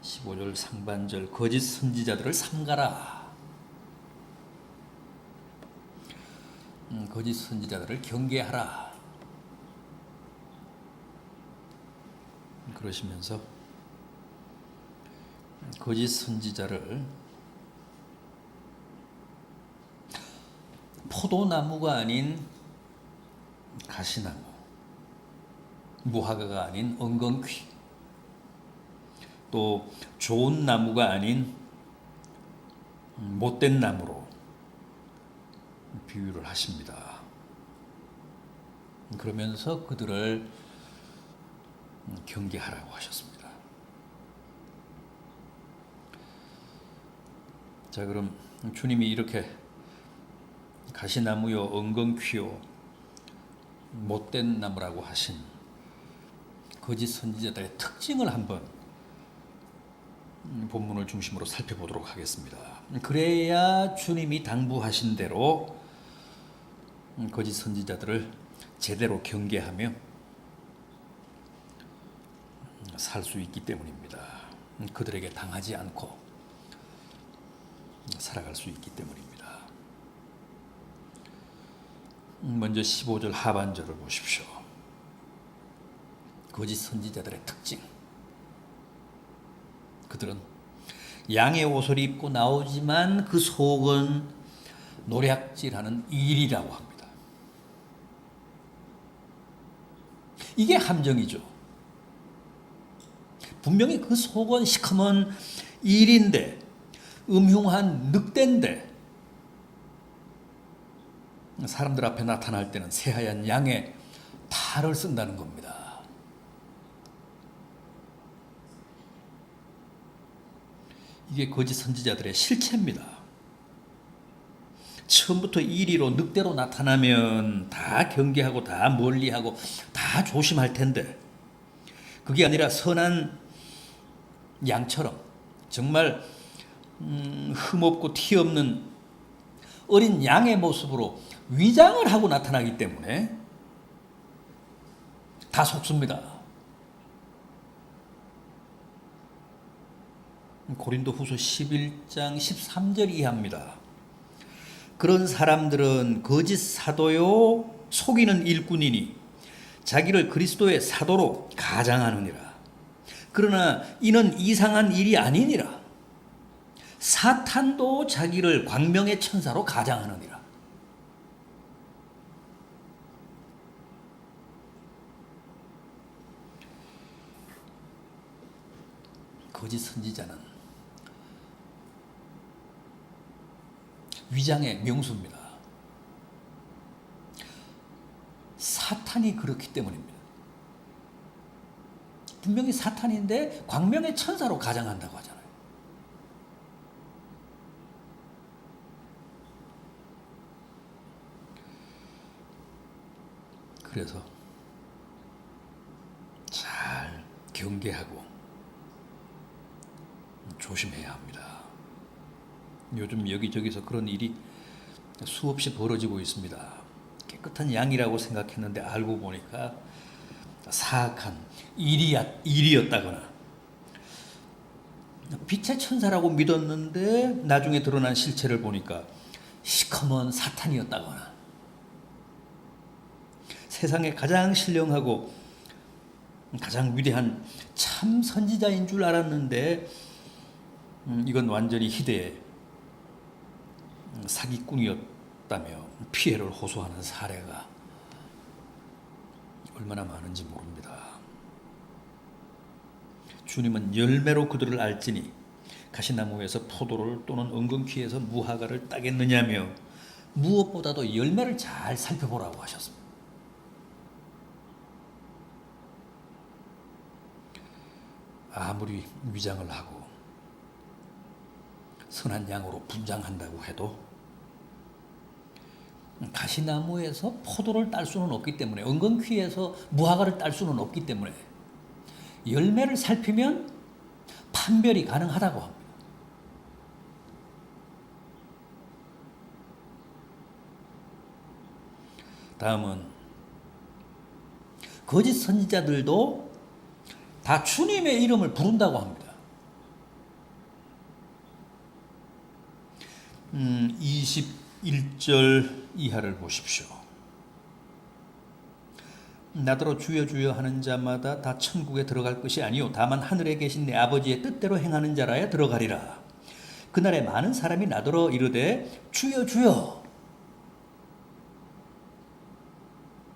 15절 상반절 거짓 선지자들을 삼가라. 거짓 선지자들을 경계하라. 그러시면서 거짓 선지자를 포도나무가 아닌 가시나무, 무화과가 아닌 엉겅퀴, 또 좋은 나무가 아닌 못된 나무로 비유를 하십니다. 그러면서 그들을 경계하라고 하셨습니다. 자, 그럼 주님이 이렇게 가시나무요 엉겅퀴요 못된 나무라고 하신 거짓 선지자들의 특징을 한번 본문을 중심으로 살펴보도록 하겠습니다. 그래야 주님이 당부하신 대로 거짓 선지자들을 제대로 경계하며 살 수 있기 때문입니다. 그들에게 당하지 않고 살아갈 수 있기 때문입니다. 먼저 15절 하반절을 보십시오. 거짓 선지자들의 특징. 그들은 양의 옷을 입고 나오지만 그 속은 노략질하는 일이라고 합니다. 이게 함정이죠. 분명히 그 속은 시커먼 일인데, 음흉한 늑대인데, 사람들 앞에 나타날 때는 새하얀 양의 탈을 쓴다는 겁니다. 이게 거짓 선지자들의 실체입니다. 처음부터 이리로 늑대로 나타나면 다 경계하고 다 멀리하고 다 조심할 텐데, 그게 아니라 선한 양처럼 정말 흠없고 티 없는 어린 양의 모습으로 위장을 하고 나타나기 때문에 다 속습니다. 고린도후서 11장 13절 이하입니다. 그런 사람들은 거짓 사도요 속이는 일꾼이니 자기를 그리스도의 사도로 가장하느니라. 그러나 이는 이상한 일이 아니니라. 사탄도 자기를 광명의 천사로 가장하느니라. 거짓 선지자는 위장의 명수입니다. 사탄이 그렇기 때문입니다. 분명히 사탄인데 광명의 천사로 가장한다고 하잖아요. 그래서 잘 경계하고 조심해야 합니다. 요즘 여기저기서 그런 일이 수없이 벌어지고 있습니다. 깨끗한 양이라고 생각했는데 알고 보니까 사악한 일이었다거나, 빛의 천사라고 믿었는데 나중에 드러난 실체를 보니까 시커먼 사탄이었다거나, 세상에 가장 신령하고 가장 위대한 참 선지자인 줄 알았는데 이건 완전히 희대의 사기꾼이었다며 피해를 호소하는 사례가 얼마나 많은지 모릅니다. 주님은 열매로 그들을 알지니 가시나무에서 포도를 또는 엉겅퀴에서 무화과를 따겠느냐며 무엇보다도 열매를 잘 살펴보라고 하셨습니다. 아무리 위장을 하고 선한 양으로 분장한다고 해도 가시나무에서 포도를 딸 수는 없기 때문에, 엉겅퀴에서 무화과를 딸 수는 없기 때문에 열매를 살피면 판별이 가능하다고 합니다. 다음은 거짓 선지자들도 다 주님의 이름을 부른다고 합니다. 21절 이하를 보십시오. 나더러 주여 주여 하는 자마다 다 천국에 들어갈 것이 아니요 다만 하늘에 계신 내 아버지의 뜻대로 행하는 자라야 들어가리라. 그날에 많은 사람이 나더러 이르되 주여 주여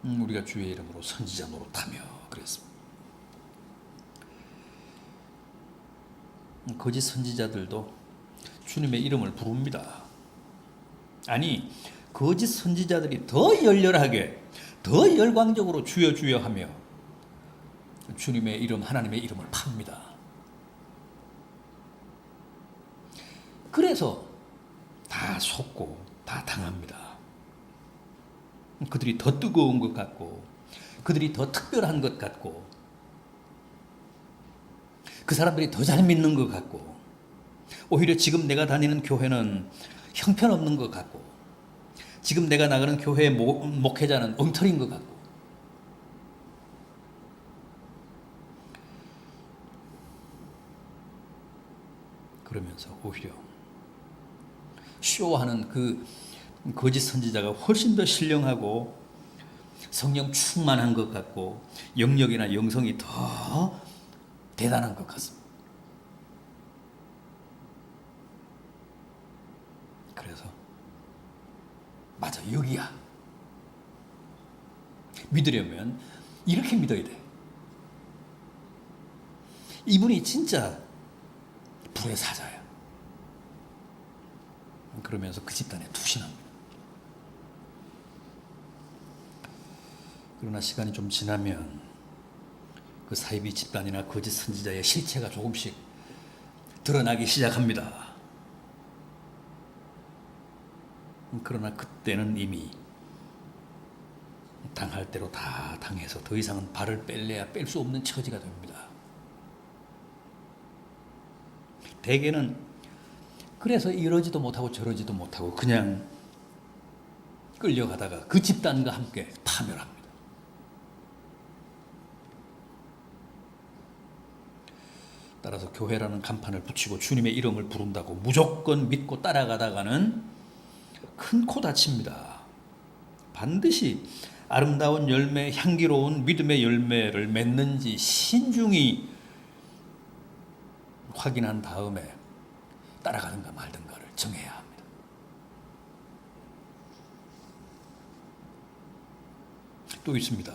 우리가 주의 이름으로 선지자 노릇하며 그랬습니다. 거짓 선지자들도 주님의 이름을 부릅니다. 아니 거짓 선지자들이 더 열렬하게 더 열광적으로 주여 주여 하며 주님의 이름 하나님의 이름을 팝니다. 그래서 다 속고 다 당합니다. 그들이 더 뜨거운 것 같고 그들이 더 특별한 것 같고 그 사람들이 더 잘 믿는 것 같고 오히려 지금 내가 다니는 교회는 형편없는 것 같고 지금 내가 나가는 교회의 목회자는 엉터리인 것 같고 그러면서 오히려 쇼하는 그 거짓 선지자가 훨씬 더 신령하고 성령 충만한 것 같고 영역이나 영성이 더 대단한 것 같습니다. 그래서 맞아 여기야. 믿으려면 이렇게 믿어야 돼. 이분이 진짜 불의 사자야. 그러면서 그 집단에 투신합니다. 그러나 시간이 좀 지나면 그 사이비 집단이나 거짓 선지자의 실체가 조금씩 드러나기 시작합니다. 그러나 그때는 이미 당할 대로 다 당해서 더 이상은 발을 뺄래야 뺄 수 없는 처지가 됩니다. 대개는 그래서 이러지도 못하고 저러지도 못하고 그냥 끌려가다가 그 집단과 함께 파멸합니다. 따라서 교회라는 간판을 붙이고 주님의 이름을 부른다고 무조건 믿고 따라가다가는 큰 코 다칩니다. 반드시 아름다운 열매, 향기로운 믿음의 열매를 맺는지 신중히 확인한 다음에 따라가든가 말든가를 정해야 합니다. 또 있습니다.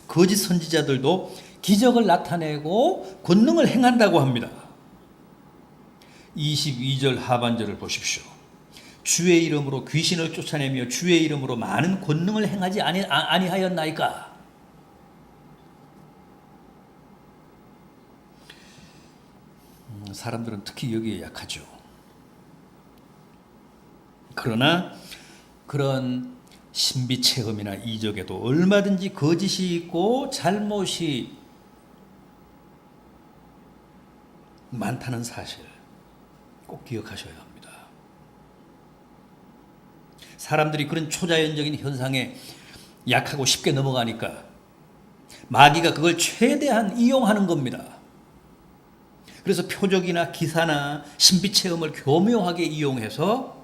거짓 선지자들도 기적을 나타내고 권능을 행한다고 합니다. 22절 하반절을 보십시오. 주의 이름으로 귀신을 쫓아내며 주의 이름으로 많은 권능을 행하지 아니하였나이까. 사람들은 특히 여기에 약하죠. 그러나 그런 신비 체험이나 이적에도 얼마든지 거짓이 있고 잘못이 많다는 사실 꼭 기억하셔야 합니다. 사람들이 그런 초자연적인 현상에 약하고 쉽게 넘어가니까 마귀가 그걸 최대한 이용하는 겁니다. 그래서 표적이나 기사나 신비 체험을 교묘하게 이용해서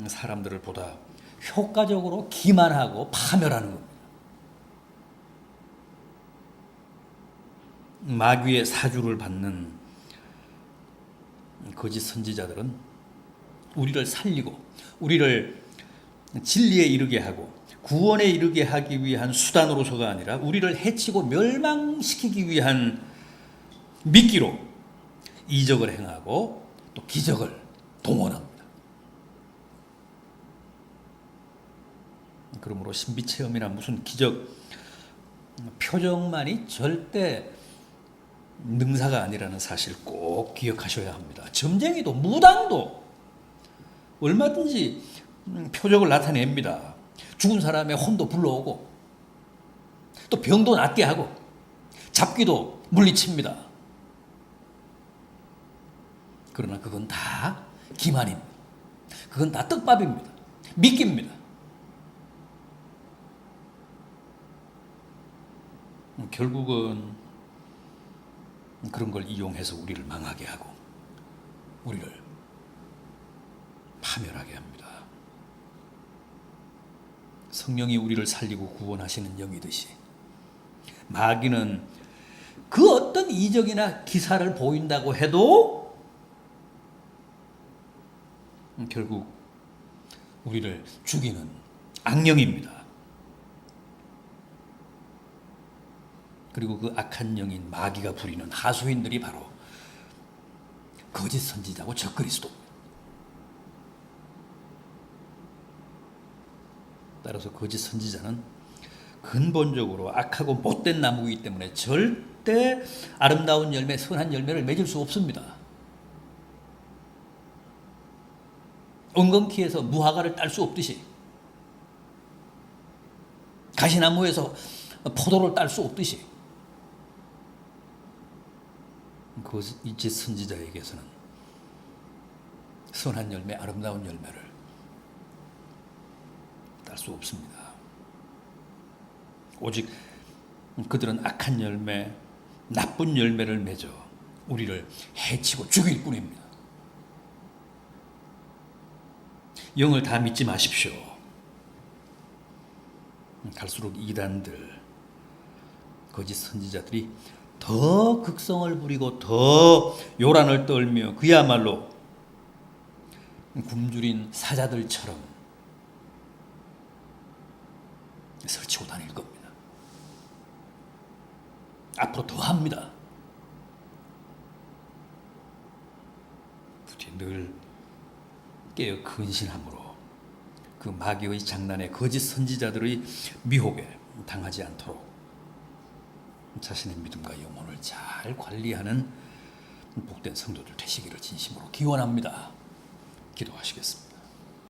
사람들을 보다 효과적으로 기만하고 파멸하는 겁니다. 마귀의 사주를 받는 거짓 선지자들은 우리를 살리고 우리를 진리에 이르게 하고 구원에 이르게 하기 위한 수단으로서가 아니라 우리를 해치고 멸망시키기 위한 미끼로 이적을 행하고 또 기적을 동원합니다. 그러므로 신비 체험이나 무슨 기적, 표적만이 절대 능사가 아니라는 사실 꼭 기억하셔야 합니다. 점쟁이도 무당도 얼마든지 표적을 나타냅니다. 죽은 사람의 혼도 불러오고 또 병도 낫게 하고 잡귀도 물리칩니다. 그러나 그건 다 기만입니다. 그건 다 떡밥입니다. 미끼입니다. 결국은 그런 걸 이용해서 우리를 망하게 하고 우리를 파멸하게 합니다. 성령이 우리를 살리고 구원하시는 영이듯이 마귀는 그 어떤 이적이나 기사를 보인다고 해도 결국 우리를 죽이는 악령입니다. 그리고 그 악한 영인 마귀가 부리는 하수인들이 바로 거짓 선지자고 적그리스도입니다. 따라서 거짓 선지자는 근본적으로 악하고 못된 나무이기 때문에 절대 아름다운 열매, 선한 열매를 맺을 수 없습니다. 엉겅퀴에서 무화과를 딸 수 없듯이, 가시나무에서 포도를 딸 수 없듯이, 거짓 선지자에게서는 선한 열매, 아름다운 열매를 딸 수 없습니다. 오직 그들은 악한 열매, 나쁜 열매를 맺어 우리를 해치고 죽일 뿐입니다. 영을 다 믿지 마십시오. 갈수록 이단들, 거짓 선지자들이 더 극성을 부리고 더 요란을 떨며 그야말로 굶주린 사자들처럼 설치고 다닐 겁니다. 앞으로 더 합니다. 부디 늘 깨어 근신함으로 그 마귀의 장난에 거짓 선지자들의 미혹에 당하지 않도록 자신의 믿음과 영혼을 잘 관리하는 복된 성도들 되시기를 진심으로 기원합니다. 기도하시겠습니다.